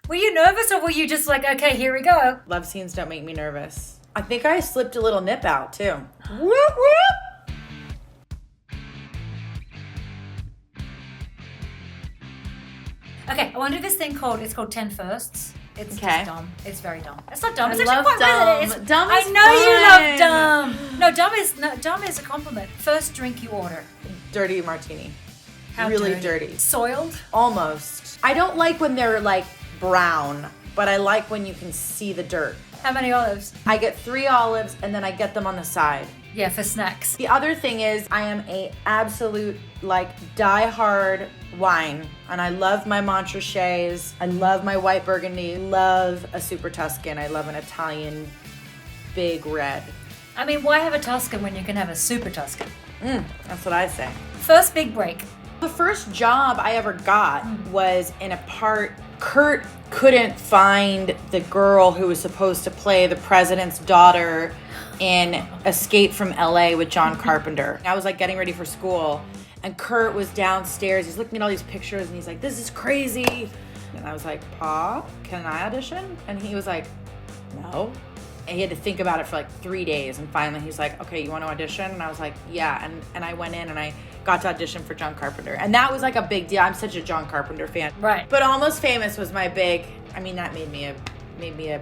Were you nervous or were you just like, okay, here we go? Love scenes don't make me nervous. I think I slipped a little nip out too. Whoop, whoop. Okay, I want to do this thing it's called 10 firsts. It's Okay. just dumb. It's very dumb. It's not dumb. I It's actually love quite dumb. It's, Dumb I is know fun. you love dumb. No, dumb is a compliment. First drink you order. Dirty martini. How Really dirty. Soiled? Almost. I don't like when they're like brown, but I like when you can see the dirt. How many olives? I get 3 olives and then I get them on the side. Yeah, for snacks. The other thing is I am a absolute like die-hard wine, and I love my Montrachet's. I love my white Burgundy. Love a Super Tuscan. I love an Italian big red. I mean, why have a Tuscan when you can have a Super Tuscan? That's what I say. First big break. The first job I ever got was in a part. Kurt couldn't find the girl who was supposed to play the president's daughter in Escape from LA with John Carpenter. I was like getting ready for school, and Kurt was downstairs. He's looking at all these pictures and he's like, "This is crazy." And I was like, "Pa, can I audition?" And he was like, "No." And he had to think about it for like 3 days, and finally he's like, "Okay, you want to audition?" And I was like, "Yeah." And I went in and I got to audition for John Carpenter, and that was like a big deal. I'm such a John Carpenter fan. Right. But Almost Famous was my big. I mean, that made me a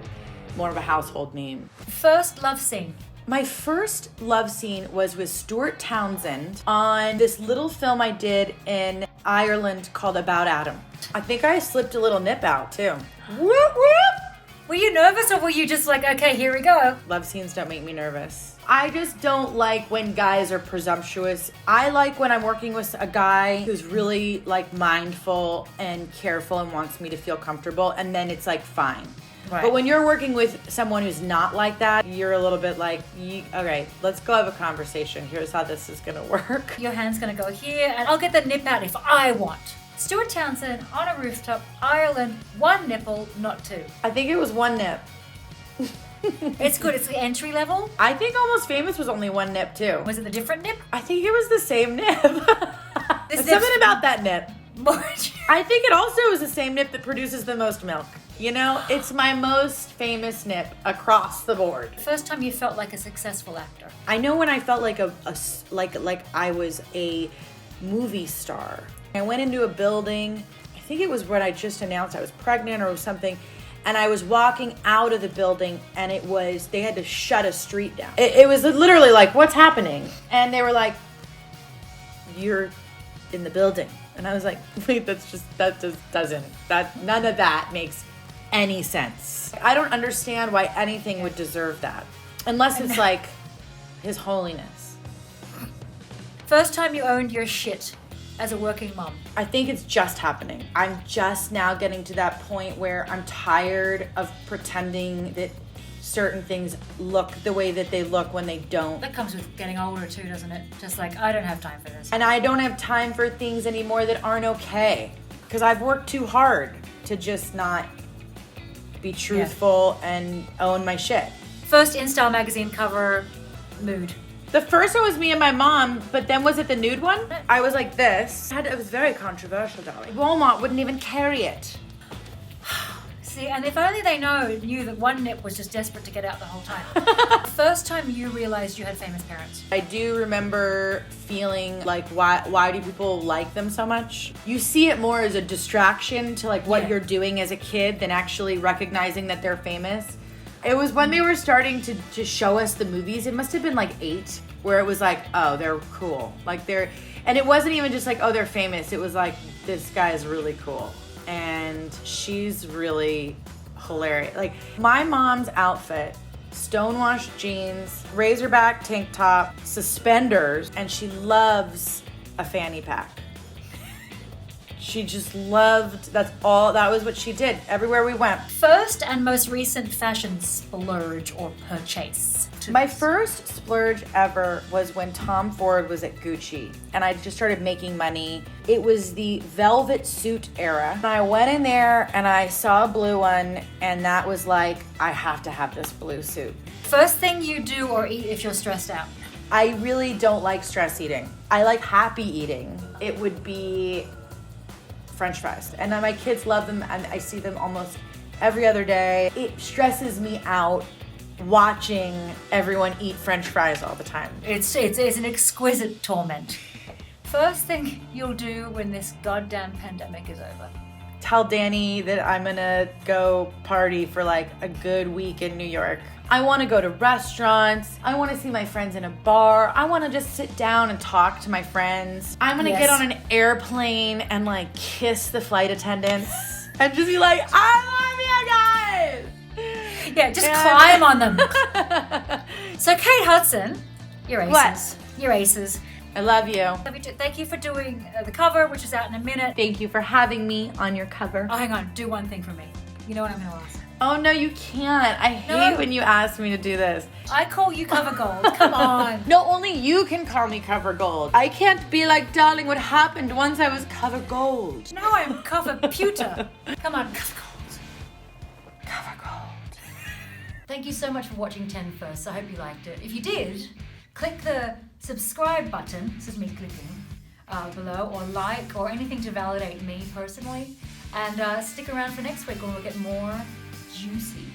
more of a household name. First love scene. My first love scene was with Stuart Townsend on this little film I did in Ireland called About Adam. I think I slipped a little nip out too. Whoop whoop. Were you nervous or were you just like, okay, here we go? Love scenes don't make me nervous. I just don't like when guys are presumptuous. I like when I'm working with a guy who's really like mindful and careful and wants me to feel comfortable, and then it's like fine. Right. But when you're working with someone who's not like that, you're a little bit like, okay, let's go have a conversation. Here's how this is gonna work. Your hand's gonna go here and I'll get the nip out if I want. Stuart Townsend on a rooftop, Ireland, 1 nipple, not 2. I think it was 1 nip. It's good. It's the entry level. I think Almost Famous was only 1 nip too. Was it the different nip? I think it was the same nip. There's nip's- something about that nip. More. I think it also is the same nip that produces the most milk. You know, it's my most famous nip across the board. First time you felt like a successful actor. I know when I felt like like I was a movie star. I went into a building. I think it was when I just announced I was pregnant or something. And I was walking out of the building, and they had to shut a street down. It was literally like, what's happening? And they were like, you're in the building. And I was like, wait, none of that makes any sense. I don't understand why anything would deserve that. Unless it's like His Holiness. First time you owned your shit as a working mom. I think it's just happening. I'm just now getting to that point where I'm tired of pretending that certain things look the way that they look when they don't. That comes with getting older too, doesn't it? Just like, I don't have time for this. And I don't have time for things anymore that aren't okay. Because I've worked too hard to just not be truthful and own my shit. First InStyle magazine cover, mood. The first one was me and my mom, but then was it the nude one? I was like this. It was very controversial, darling. Walmart wouldn't even carry it. See, and if only they knew that 1 nip was just desperate to get out the whole time. First time you realized you had famous parents. I do remember feeling like, why do people like them so much? You see it more as a distraction to like what you're doing as a kid than actually recognizing that they're famous. It was when they were starting to show us the movies. It must have been like 8, where it was like, oh, they're cool. And it wasn't even just like, oh, they're famous. It was like, this guy is really cool. And she's really hilarious. Like, my mom's outfit, stonewashed jeans, razorback tank top, suspenders, and she loves a fanny pack. She just loved, that was what she did everywhere we went. First and most recent fashion splurge or purchase. My first splurge ever was when Tom Ford was at Gucci, and I just started making money. It was the velvet suit era. And I went in there and I saw a blue one, and that was like, I have to have this blue suit. First thing you do or eat if you're stressed out. I really don't like stress eating. I like happy eating. It would be French fries. And my kids love them, and I see them almost every other day. It stresses me out watching everyone eat French fries all the time. It's an exquisite torment. First thing you'll do when this goddamn pandemic is over. Tell Danny that I'm gonna go party for like a good week in New York. I wanna go to restaurants. I wanna see my friends in a bar. I wanna just sit down and talk to my friends. I'm gonna get on an airplane and like kiss the flight attendants and just be like, I love you guys! Yeah, just climb on them. So Kate Hudson, you're aces. What? You're aces. I love you. Thank you for doing the cover, which is out in a minute. Thank you for having me on your cover. Oh, hang on. Do one thing for me. You know what I'm going to ask? Oh, no, you can't. I hate when you ask me to do this. I call you Cover Gold. Come on. No, only you can call me Cover Gold. I can't be like, darling, what happened once I was Cover Gold. No, I'm Cover Pewter. Come on, Cover Gold. Cover Gold. Thank you so much for watching 10 Firsts. I hope you liked it. If you did, click the subscribe button, this is me clicking, below, or like, or anything to validate me personally. And stick around for next week when we'll get more juicy